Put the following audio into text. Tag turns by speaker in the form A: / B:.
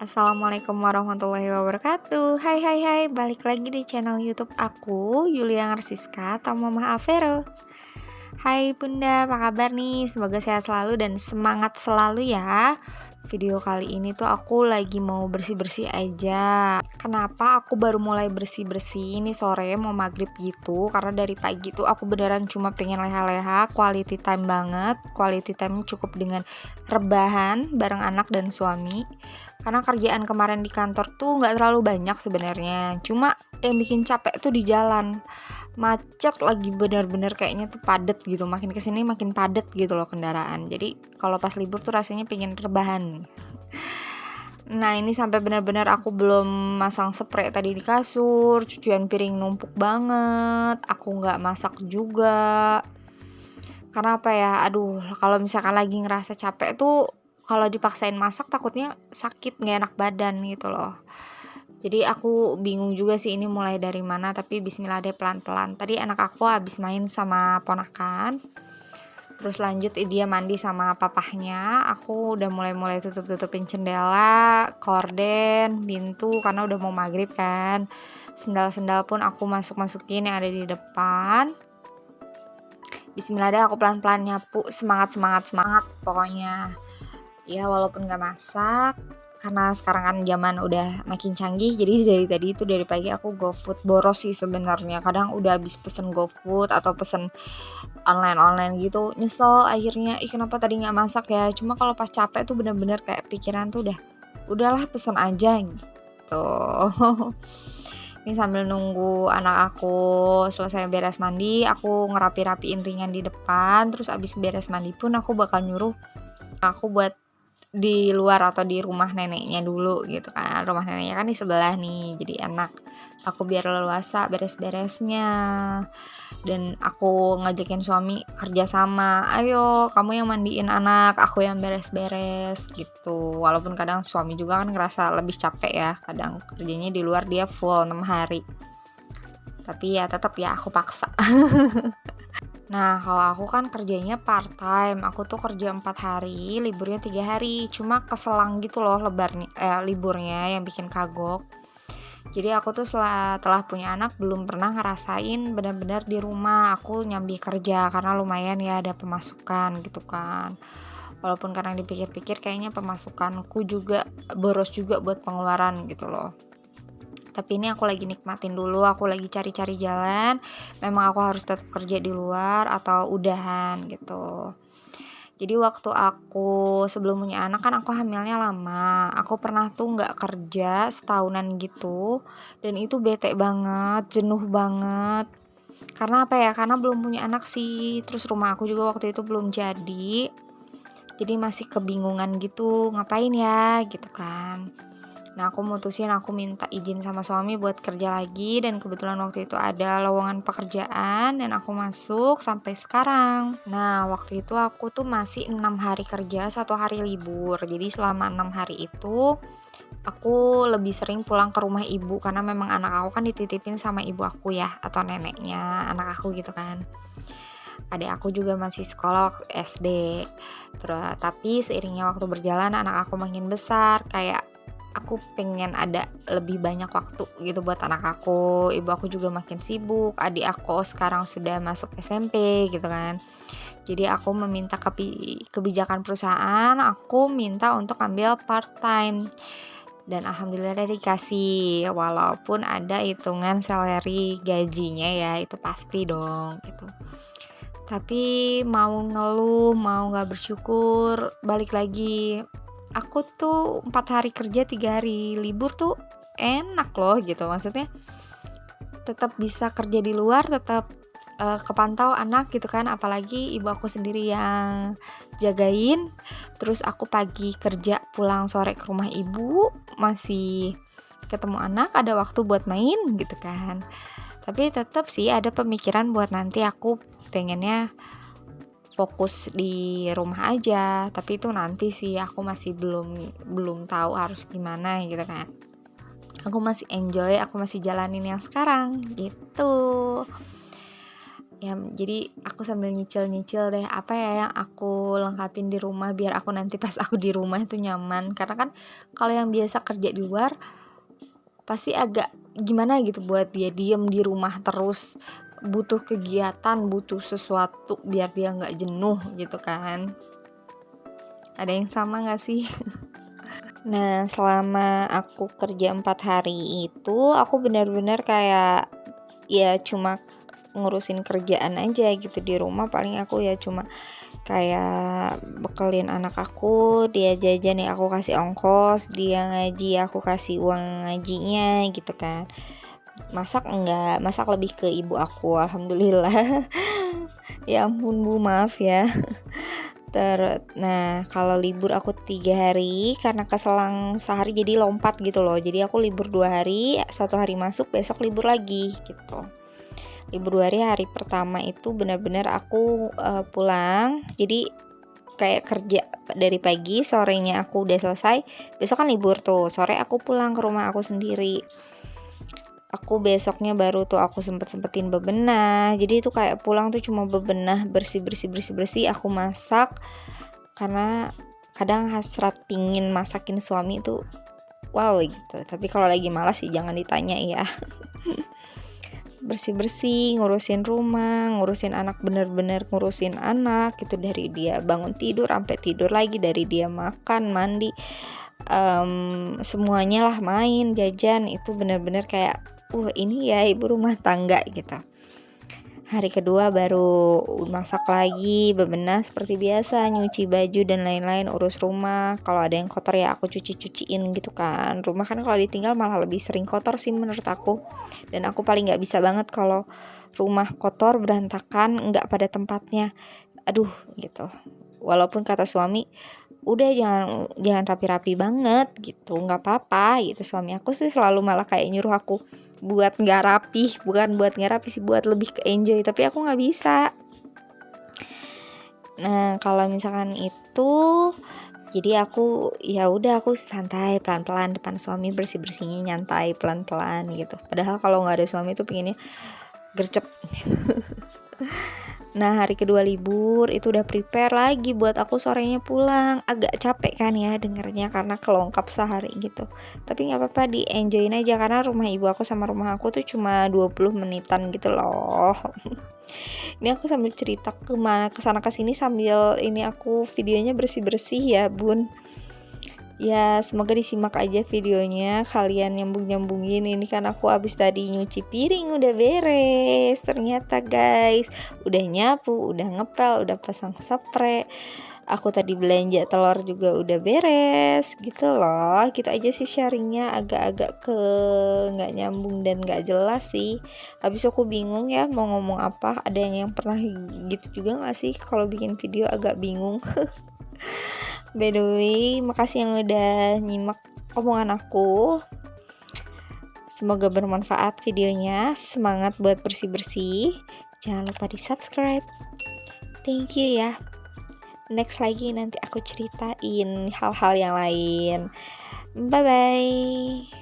A: Assalamualaikum warahmatullahi wabarakatuh. Hai hai hai, balik lagi di channel YouTube aku, Yulia Narsiska atau Mama Alvero. Hai Bunda, apa kabar nih? Semoga sehat selalu dan semangat selalu ya. Video kali ini tuh aku lagi mau bersih-bersih aja. Kenapa aku baru mulai bersih-bersih ini sore mau maghrib gitu? Karena dari pagi tuh aku beneran cuma pengen leha-leha, quality time banget. Quality time cukup dengan rebahan bareng anak dan suami. Karena kerjaan kemarin di kantor tuh nggak terlalu banyak sebenarnya. Cuma yang bikin capek tuh di jalan. Macet lagi bener-bener kayaknya tuh padet gitu, makin kesini makin padet gitu loh kendaraan. Jadi kalau pas libur tuh rasanya pengen rebahan. Nah ini sampai benar-benar aku belum masang spray tadi di kasur, cucian piring numpuk banget, aku nggak masak juga. Karena apa ya, aduh kalau misalkan lagi ngerasa capek tuh kalau dipaksain masak takutnya sakit, nggak enak badan gitu loh. Jadi aku bingung juga sih ini mulai dari mana, tapi bismillah deh pelan-pelan. Tadi anak aku habis main sama ponakan, terus lanjut dia mandi sama papahnya. Aku udah mulai tutup-tutupin jendela, korden, pintu karena udah mau maghrib kan. Sendal-sendal pun aku masukin yang ada di depan. Bismillah deh aku pelan-pelan nyapu, semangat pokoknya. Ya walaupun gak masak, karena sekarang kan zaman udah makin canggih, jadi dari pagi aku GoFood. Boros sih sebenarnya, kadang udah habis pesen GoFood atau pesen online gitu, nyesel akhirnya, kenapa tadi nggak masak ya. Cuma kalau pas capek tuh bener-bener kayak pikiran tuh udahlah pesen aja gitu. Ini sambil nunggu anak aku selesai beres mandi, aku ngerapi-rapiin ringan di depan. Terus abis beres mandi pun aku bakal nyuruh aku buat di luar atau di rumah neneknya dulu gitu kan. Rumah neneknya kan di sebelah nih, jadi enak aku biar leluasa beres-beresnya. Dan aku ngajakin suami kerja sama, ayo kamu yang mandiin anak, aku yang beres-beres gitu. Walaupun kadang suami juga kan ngerasa lebih capek ya, kadang kerjanya di luar dia full 6 hari, tapi ya tetap ya aku paksa. Nah, kalau aku kan kerjanya part time, aku tuh kerja 4 hari, liburnya 3 hari. Cuma keselang gitu loh liburnya yang bikin kagok. Jadi aku tuh setelah punya anak belum pernah ngerasain benar-benar di rumah aku nyambi kerja karena lumayan ya ada pemasukan gitu kan. Walaupun kadang dipikir-pikir kayaknya pemasukanku juga boros juga buat pengeluaran gitu loh. Tapi ini aku lagi nikmatin dulu, aku lagi cari-cari jalan. Memang aku harus tetap kerja di luar atau udahan gitu. Jadi waktu aku sebelum punya anak kan aku hamilnya lama. Aku pernah tuh nggak kerja setahunan gitu. Dan itu bete banget, jenuh banget. Karena apa ya? Karena belum punya anak sih. Terus rumah aku juga waktu itu belum jadi. Jadi masih kebingungan gitu, ngapain ya gitu kan. Nah aku mutusin aku minta izin sama suami buat kerja lagi. Dan kebetulan waktu itu ada lowongan pekerjaan dan aku masuk sampai sekarang. Nah waktu itu aku tuh masih 6 hari kerja, 1 hari libur. Jadi selama 6 hari itu aku lebih sering pulang ke rumah ibu. Karena memang anak aku kan dititipin sama ibu aku ya, atau neneknya anak aku gitu kan. Adik aku juga masih sekolah waktu SD. Terus tapi seiringnya waktu berjalan anak aku makin besar, kayak aku pengen ada lebih banyak waktu gitu buat anak aku. Ibu aku juga makin sibuk, adik aku sekarang sudah masuk SMP gitu kan. Jadi aku meminta kebijakan perusahaan, aku minta untuk ambil part time. Dan alhamdulillah dikasih, walaupun ada hitungan salary gajinya ya, itu pasti dong gitu. Tapi mau ngeluh, mau nggak bersyukur, balik lagi. Aku tuh 4 hari kerja 3 hari libur tuh enak loh gitu. Maksudnya tetap bisa kerja di luar, tetap kepantau anak gitu kan. Apalagi ibu aku sendiri yang jagain. Terus aku pagi kerja pulang sore ke rumah ibu, masih ketemu anak, ada waktu buat main gitu kan. Tapi tetap sih ada pemikiran buat nanti aku pengennya fokus di rumah aja, tapi itu nanti sih aku masih belum tahu harus gimana gitu kan. Aku masih enjoy, aku masih jalanin yang sekarang gitu. Ya jadi aku sambil nyicil-nyicil deh apa ya yang aku lengkapin di rumah biar aku nanti pas aku di rumah itu nyaman. Karena kan kalau yang biasa kerja di luar pasti agak gimana gitu buat dia diem di rumah terus, butuh kegiatan, butuh sesuatu biar dia nggak jenuh gitu kan. Ada yang sama nggak sih? Nah, selama aku kerja 4 hari itu, aku benar-benar kayak, ya cuma ngurusin kerjaan aja gitu di rumah. Paling aku ya cuma kayak bekelin anak aku, dia jajan ya aku kasih ongkos, dia ngaji aku kasih uang ngajinya gitu kan. Masak enggak, masak lebih ke ibu aku, alhamdulillah. Ya ampun Bu, maaf ya. Nah kalau libur aku 3 hari karena keselang sehari jadi lompat gitu loh. Jadi aku libur 2 hari, 1 hari masuk besok libur lagi gitu. Libur 2 hari, hari pertama itu benar-benar aku pulang. Jadi kayak kerja dari pagi, sorenya aku udah selesai. Besok kan libur tuh, sore aku pulang ke rumah aku sendiri. Aku besoknya baru tuh aku sempetin bebenah. Jadi itu kayak pulang tuh cuma bebenah, bersih, aku masak. Karena kadang hasrat pingin masakin suami itu wow gitu. Tapi kalau lagi malas sih jangan ditanya ya. Bersih-bersih, ngurusin rumah, ngurusin anak, bener-bener ngurusin anak gitu, dari dia bangun tidur sampai tidur lagi, dari dia makan, mandi, semuanya lah, main, jajan, itu bener-bener kayak ini ya ibu rumah tangga gitu. Hari kedua baru masak lagi, bebenah seperti biasa, nyuci baju dan lain-lain, urus rumah. Kalau ada yang kotor ya aku cuciin gitu kan. Rumah kan kalau ditinggal malah lebih sering kotor sih menurut aku. Dan aku paling nggak bisa banget kalau rumah kotor, berantakan, nggak pada tempatnya. Aduh gitu. Walaupun kata suami, udah jangan rapi-rapi banget gitu, nggak apa-apa gitu. Suami aku sih selalu malah kayak nyuruh aku buat nggak rapi, bukan buat nggak rapi sih, buat lebih ke enjoy, tapi aku nggak bisa. Nah kalau misalkan itu, jadi aku ya udah aku santai pelan-pelan depan suami, bersih-bersihnya nyantai pelan-pelan gitu. Padahal kalau nggak ada suami tuh pengennya gercep. Nah hari kedua libur itu udah prepare lagi buat aku sorenya pulang. Agak capek kan ya dengernya karena kelongkap sehari gitu. Tapi gak apa-apa, di enjoyin aja karena rumah ibu aku sama rumah aku tuh cuma 20 menitan gitu loh. Ini aku sambil cerita kesana kesini sambil ini aku videonya bersih-bersih ya bun. Ya semoga disimak aja videonya, kalian nyambung-nyambungin. Ini kan aku abis tadi nyuci piring udah beres ternyata guys. Udah nyapu, udah ngepel, udah pasang spray. Aku tadi belanja telur juga udah beres gitu loh. Gitu aja sih sharingnya, agak-agak ke gak nyambung dan gak jelas sih. Habis aku bingung ya mau ngomong apa. Ada yang pernah gitu juga gak sih kalau bikin video agak bingung. By the way, makasih yang udah nyimak omongan aku. Semoga bermanfaat videonya. Semangat buat bersih-bersih. Jangan lupa di-subscribe. Thank you ya. Next lagi nanti aku ceritain hal-hal yang lain. Bye-bye.